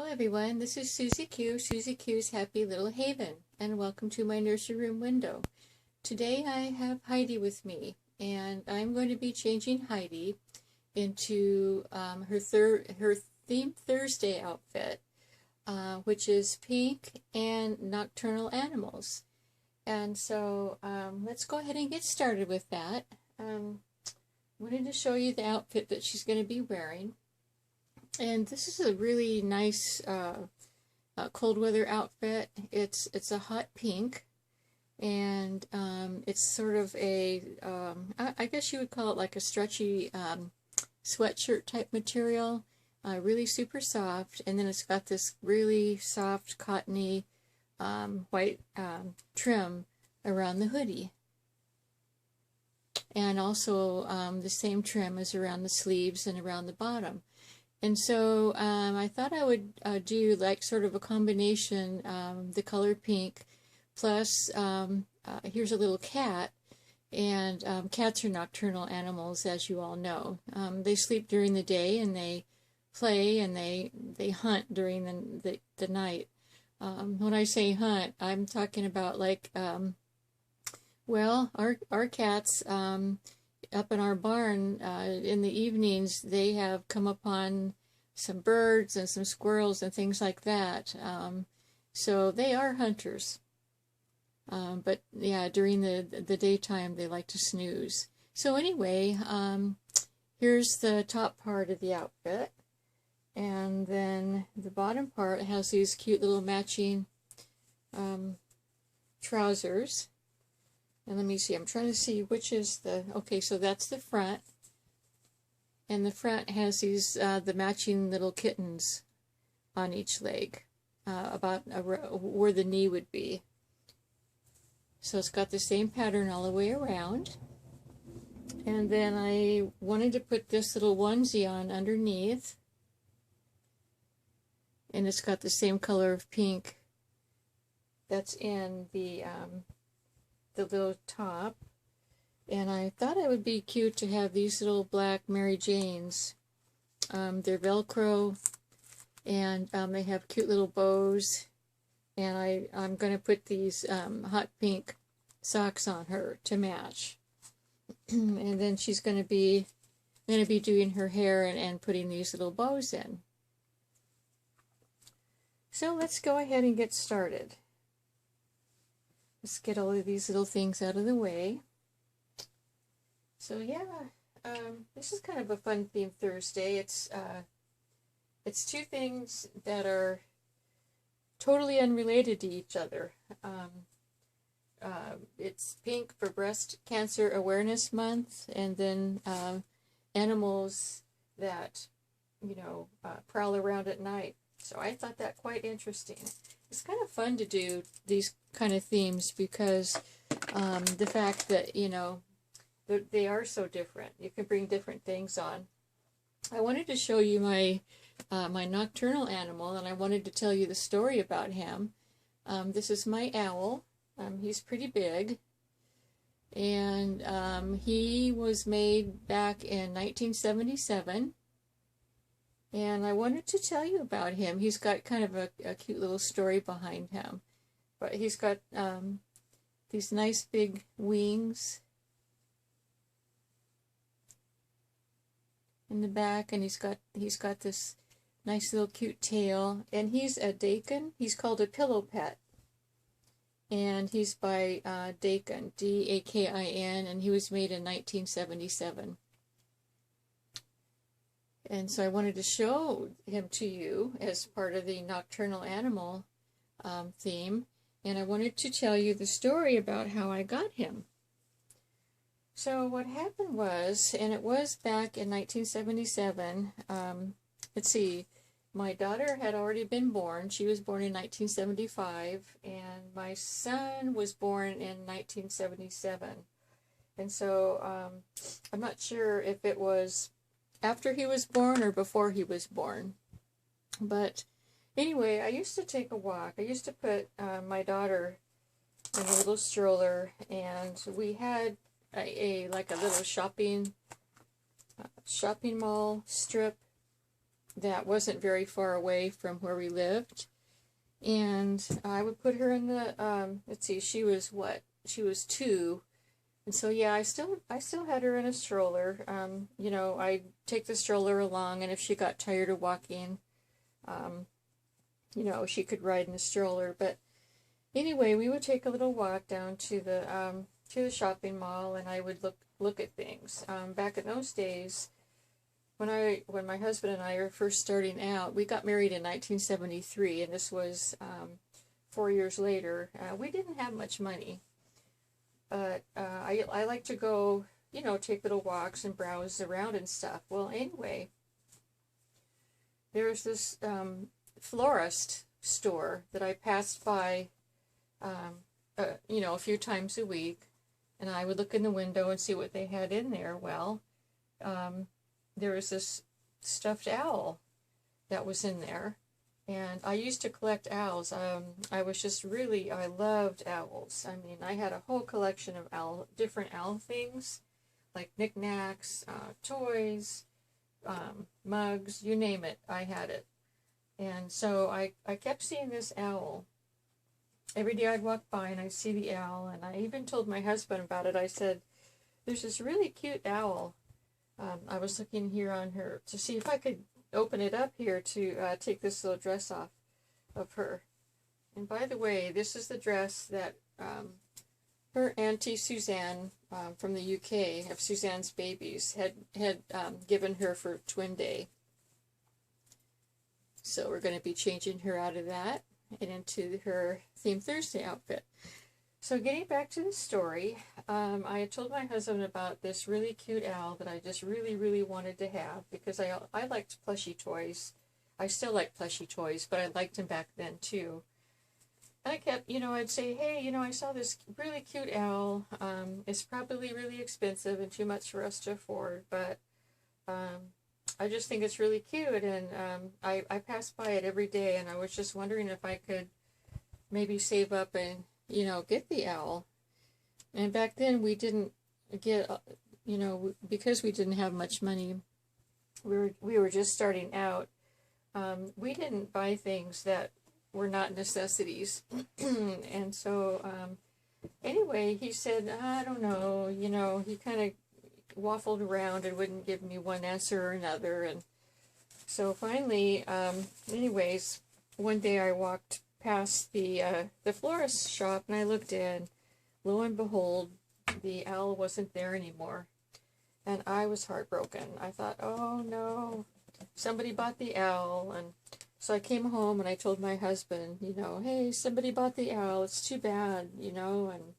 everyone, this is Susie Q, Susie Q's Happy Little Haven, and welcome to my nursery room window. Today I have Heidi with me, and I'm going to be changing Heidi into her Theme Thursday outfit, which is pink and nocturnal animals. And so let's go ahead and get started with that. I wanted to show you the outfit that she's going to be wearing. And this is a really nice cold weather outfit. It's a hot pink, and it's sort of a I guess you would call it like a stretchy sweatshirt type material, really super soft. And then it's got this really soft cottony white trim around the hoodie, and also the same trim as around the sleeves and around the bottom. And so I thought I would do like sort of a combination, the color pink, plus here's a little cat, and cats are nocturnal animals, as you all know. They sleep during the day, and they play, and they hunt during the night. When I say hunt, I'm talking about like, well, our cats, up in our barn, in the evenings, they have come upon some birds and some squirrels and things like that. So they are hunters. But yeah, during the daytime, they like to snooze. So anyway, here's the top part of the outfit. And then the bottom part has these cute little matching trousers. And let me see, I'm trying to see which is the, okay, so that's the front. And the front has these, the matching little kittens on each leg, about where the knee would be. So it's got the same pattern all the way around. And then I wanted to put this little onesie on underneath. And it's got the same color of pink that's in the little top. And I thought it would be cute to have these little black Mary Janes. They're Velcro, and they have cute little bows. And I'm going to put these hot pink socks on her to match. And then she's going to be doing her hair and putting these little bows in. So let's go ahead and get started. Let's get all of these little things out of the way. So yeah, this is kind of a fun theme Thursday. It's two things that are totally unrelated to each other. It's pink for Breast Cancer Awareness Month, and then animals that, you know, prowl around at night. So I thought that quite interesting. It's kind of fun to do these kind of themes because the fact that, you know, they are so different. You can bring different things on. I wanted to show you my my nocturnal animal, and I wanted to tell you the story about him. This is my owl. He's pretty big, and he was made back in 1977. And I wanted to tell you about him. He's got kind of a cute little story behind him. But he's got these nice big wings in the back, and he's got this nice little cute tail. And he's a Dakin. He's called a pillow pet. And he's by Dakin, D-A-K-I-N, and he was made in 1977. And so I wanted to show him to you as part of the nocturnal animal theme. And I wanted to tell you the story about how I got him. So what happened was, and it was back in 1977, let's see, my daughter had already been born. She was born in 1975, and my son was born in 1977. And so I'm not sure if it was after he was born or before he was born. But anyway, I used to take a walk. I used to put my daughter in a little stroller, and we had like a little shopping mall strip that wasn't very far away from where we lived. And I would put her in the, let's see, she was what? She was 2. And so, yeah, I still had her in a stroller. You know, I'd take the stroller along, and if she got tired of walking, you know, she could ride in the stroller. But anyway, we would take a little walk down to the shopping mall, and I would look at things. Back in those days, when my husband and I were first starting out, we got married in 1973, and this was 4 years later. We didn't have much money, but I like to go, you know, take little walks and browse around and stuff. Well, anyway, there's this florist store that I passed by, you know, a few times a week, and I would look in the window and see what they had in there. Well, there was this stuffed owl that was in there, and I used to collect owls. I loved owls. I mean, I had a whole collection of different owl things, like knickknacks, toys, mugs, you name it, I had it. And so I kept seeing this owl. Every day I'd walk by and I'd see the owl, and I even told my husband about it. I said, there's this really cute owl. I was looking here on her to see if I could open it up here to take this little dress off of her. And by the way, this is the dress that her auntie Suzanne from the UK, of Suzanne's babies, had given her for Twin Day. So we're going to be changing her out of that and into her Theme Thursday outfit. So getting back to the story, I had told my husband about this really cute owl that I just really, really wanted to have, because I liked plushie toys. I still like plushie toys, but I liked them back then too. And I kept, you know, I'd say, hey, you know, I saw this really cute owl. It's probably really expensive and too much for us to afford, but I just think it's really cute. And I pass by it every day, and I was just wondering if I could maybe save up and, you know, get the owl. And back then we didn't get, you know, because we didn't have much money, we were just starting out. We didn't buy things that were not necessities. And so anyway, he said, I don't know, you know, he kind of waffled around and wouldn't give me one answer or another. And so finally, anyways, one day I walked past the florist shop, and I looked in. Lo and behold, the owl wasn't there anymore, and I was heartbroken. I thought, oh no, somebody bought the owl. And so I came home and I told my husband, you know, hey, somebody bought the owl. It's too bad, you know. And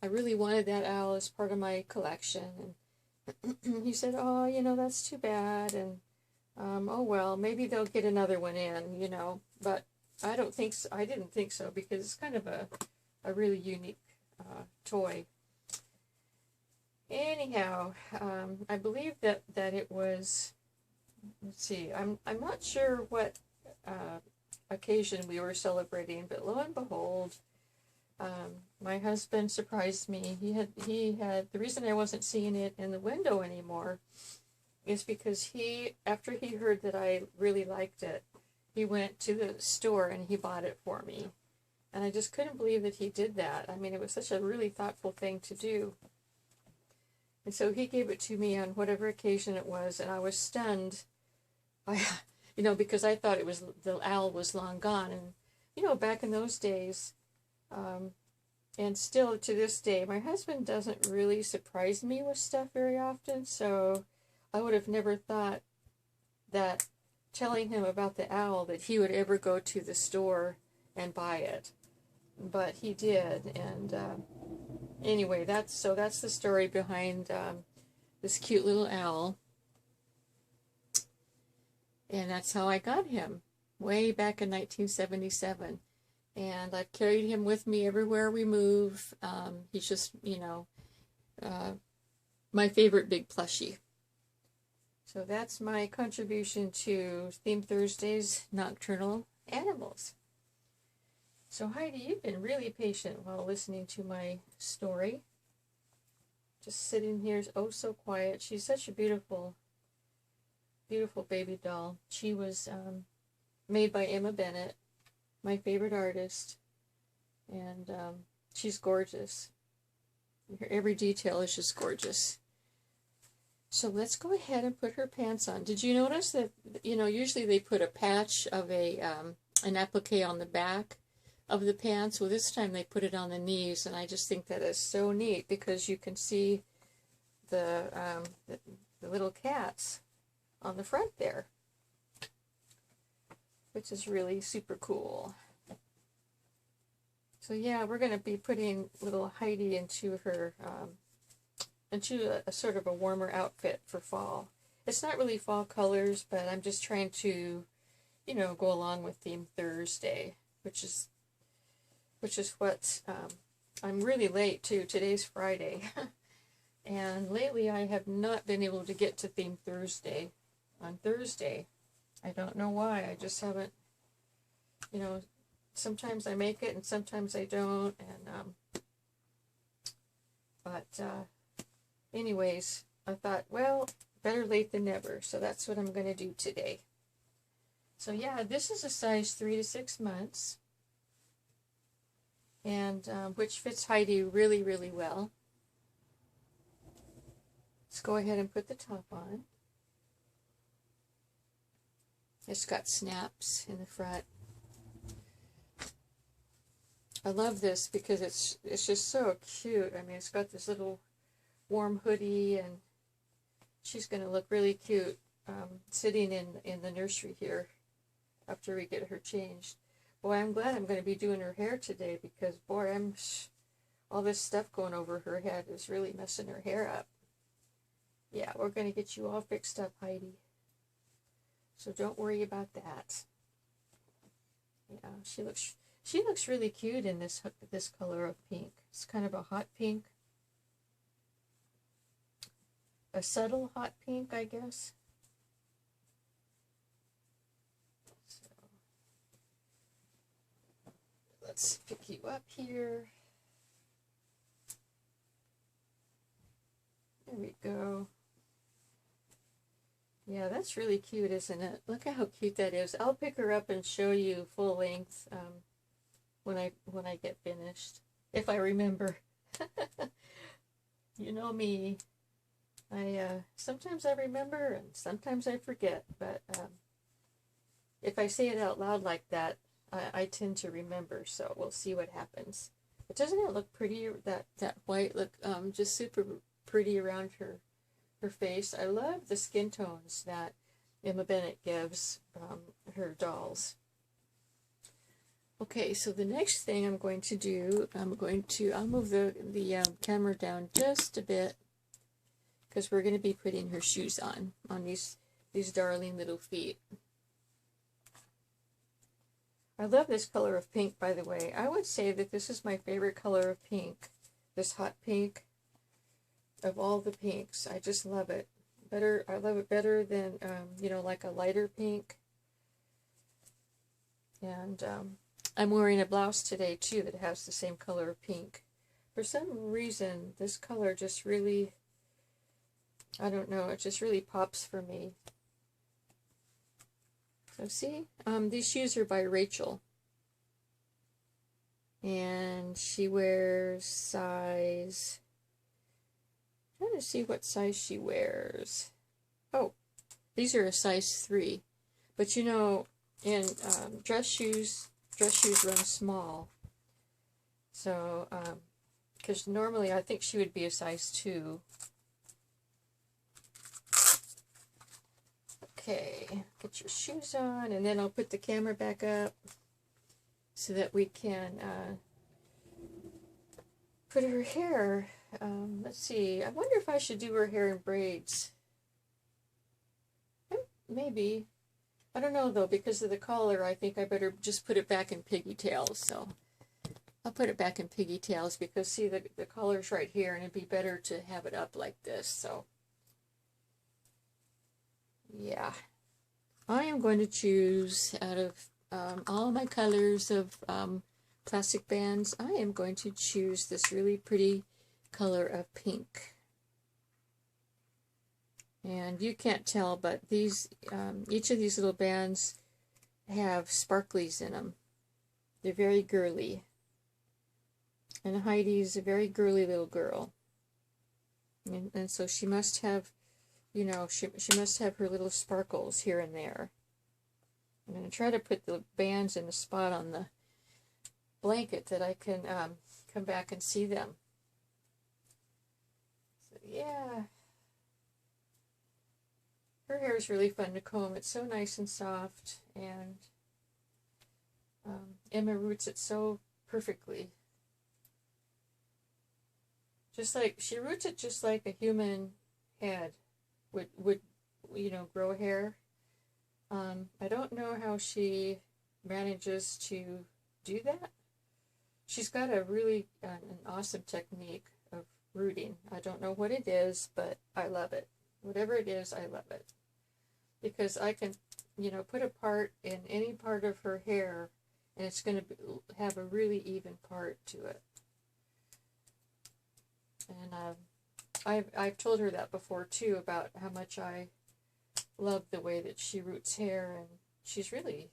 I really wanted that owl as part of my collection. And he said, oh, you know, that's too bad. And oh well, maybe they'll get another one in, you know. But I don't think so. I didn't think so, because it's kind of a really unique toy. Anyhow, I believe that it was, let's see, I'm not sure what occasion we were celebrating, but lo and behold, my husband surprised me. He had the reason I wasn't seeing it in the window anymore is because after he heard that I really liked it, he went to the store and he bought it for me. And I just couldn't believe that he did that. I mean, it was such a really thoughtful thing to do. And so he gave it to me on whatever occasion it was, and I was stunned. You know, because I thought the owl was long gone. And, you know, back in those days, and still to this day, my husband doesn't really surprise me with stuff very often, so I would have never thought that telling him about the owl that he would ever go to the store and buy it. But he did. And anyway, that's the story behind this cute little owl. And that's how I got him, way back in 1977. And I've carried him with me everywhere we move. He's just, you know, my favorite big plushie. So that's my contribution to Theme Thursday's Nocturnal Animals. So Heidi, you've been really patient while listening to my story. Just sitting here, oh so quiet. She's such a beautiful beautiful baby doll. She was made by Emma Bennett, my favorite artist, and she's gorgeous. Every detail is just gorgeous. So let's go ahead and put her pants on. Did you notice that, you know, usually they put a patch of an applique on the back of the pants? Well, this time they put it on the knees, and I just think that is so neat because you can see the little cats on the front there, which is really super cool. So yeah, we're going to be putting little Heidi into her into a sort of a warmer outfit for fall. It's not really fall colors, but I'm just trying to, you know, go along with Theme Thursday, which is what I'm really late too. Today's Friday, and lately I have not been able to get to Theme Thursday on Thursday. I don't know why. I just haven't, you know, sometimes I make it and sometimes I don't, and anyways, I thought, well, better late than never, so that's what I'm going to do today. So yeah, this is a size 3 to 6 months, and which fits Heidi really, really well. Let's go ahead and put the top on. It's got snaps in the front. I love this because it's just so cute. I mean, it's got this little warm hoodie, and she's going to look really cute sitting in the nursery here after we get her changed. Boy, I'm glad I'm going to be doing her hair today because, boy, all this stuff going over her head is really messing her hair up. Yeah, we're going to get you all fixed up, Heidi. So don't worry about that. Yeah, she looks really cute in this color of pink. It's kind of a hot pink. A subtle hot pink, I guess. So let's pick you up here. There we go. Yeah, that's really cute, isn't it? Look at how cute that is. I'll pick her up and show you full length when I get finished, if I remember. You know me. Sometimes I remember and sometimes I forget, but if I say it out loud like that, I tend to remember, so we'll see what happens. But doesn't it look pretty, that white look just super pretty around her face? I love the skin tones that Emma Bennett gives her dolls. Okay, so the next thing I'm going to do, I'll move the camera down just a bit, because we're going to be putting her shoes on these darling little feet. I love this color of pink, by the way. I would say that this is my favorite color of pink, this hot pink. Of all the pinks, I just love it. I love it better than, you know, like a lighter pink. And I'm wearing a blouse today, too, that has the same color of pink. For some reason, this color just really, I don't know, it just really pops for me. So see, these shoes are by Rachel. And she wears size... trying to see what size she wears. Oh, these are a size 3. But you know, in dress shoes run small. So, because normally I think she would be a size 2. Okay, get your shoes on, and then I'll put the camera back up so that we can put her hair. Let's see. I wonder if I should do her hair in braids. Maybe. I don't know, though, because of the collar. I think I better just put it back in pigtails. So I'll put it back in pigtails because, see, the collar's right here, and it'd be better to have it up like this. So, yeah. I am going to choose out of all my colors of plastic bands, I am going to choose this really pretty color of pink. And you can't tell, but these, each of these little bands have sparklies in them. They're very girly. And Heidi's a very girly little girl. And so she must have, you know, she must have her little sparkles here and there. I'm going to try to put the bands in a spot on the blanket that I can come back and see them. So, yeah. Her hair is really fun to comb. It's so nice and soft, and Emma roots it so perfectly. Just like, she roots it just like a human head would you know, grow hair. I don't know how she manages to do that. She's got a really an awesome technique of rooting. I don't know what it is, but I love it. Whatever it is, I love it. Because I can, you know, put a part in any part of her hair, and it's going to have a really even part to it. And I've told her that before too, about how much I love the way that she roots hair, and she's really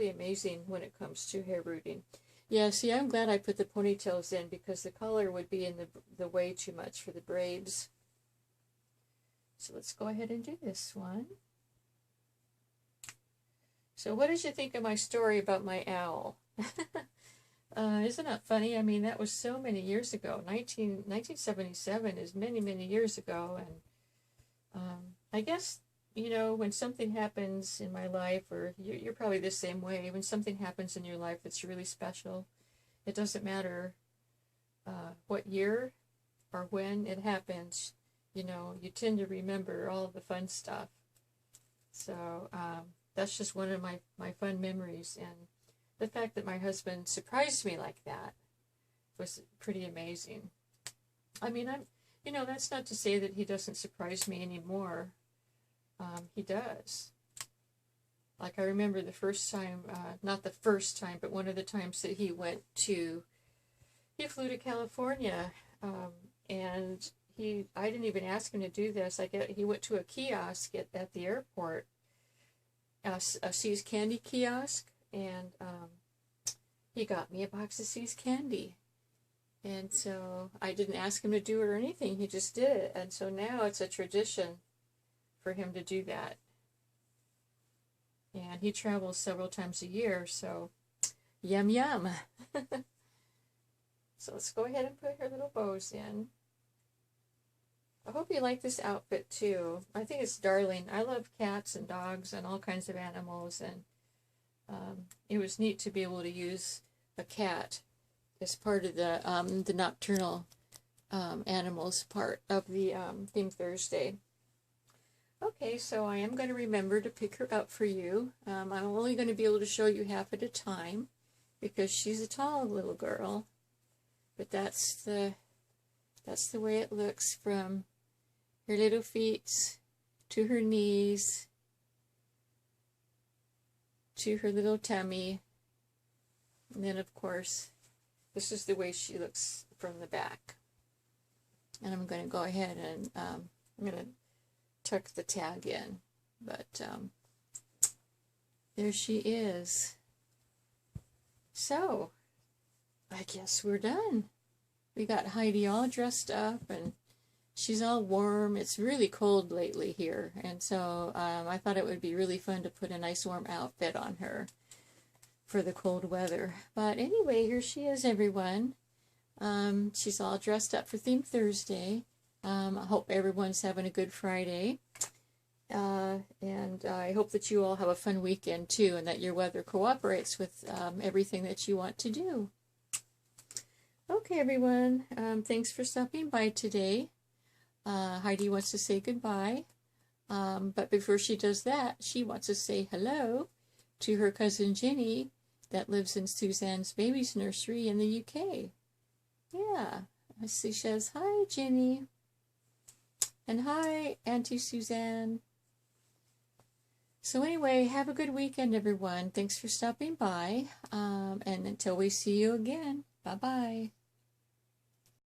amazing when it comes to hair rooting. Yeah, see, I'm glad I put the ponytails in, because the color would be in the way too much for the braids. So let's go ahead and do this one. So what did you think of my story about my owl? Isn't that funny? I mean, that was so many years ago. 1977 is many, many years ago. And I guess, you know, when something happens in my life, or you're probably the same way, when something happens in your life that's really special, it doesn't matter what year or when it happens, you know, you tend to remember all the fun stuff. So that's just one of my fun memories. And the fact that my husband surprised me like that was pretty amazing. I mean, you know, that's not to say that he doesn't surprise me anymore. He does. Like, I remember the first time, not the first time, but one of the times that he flew to California, and I didn't even ask him to do this. He went to a kiosk at the airport, a See's Candy kiosk, and he got me a box of See's Candy. And so I didn't ask him to do it or anything. He just did it. And so now it's a tradition for him to do that. And he travels several times a year, so yum yum. So let's go ahead and put her little bows in. I hope you like this outfit too. I think it's darling. I love cats and dogs and all kinds of animals, and it was neat to be able to use a cat as part of the Nocturnal animals part of the Theme Thursday. Okay, so I am going to remember to pick her up for you. I'm only going to be able to show you half at a time, because she's a tall little girl. But that's the way it looks from her little feet to her knees to her little tummy. And then, of course, this is the way she looks from the back. And I'm going to go ahead and I'm going to tuck the tag in. But there she is. So, I guess we're done. We got Heidi all dressed up, and she's all warm. It's really cold lately here, and so I thought it would be really fun to put a nice warm outfit on her for the cold weather. But anyway, here she is, everyone. She's all dressed up for Theme Thursday. I hope everyone's having a good Friday. And I hope that you all have a fun weekend too, and that your weather cooperates with everything that you want to do. Okay, everyone, thanks for stopping by today. Heidi wants to say goodbye, but before she does that, she wants to say hello to her cousin Ginny that lives in Suzanne's baby's nursery in the UK. Yeah, I see. She says, hi, Ginny. And hi, Auntie Suzanne. So anyway, have a good weekend, everyone. Thanks for stopping by, and until we see you again, bye-bye.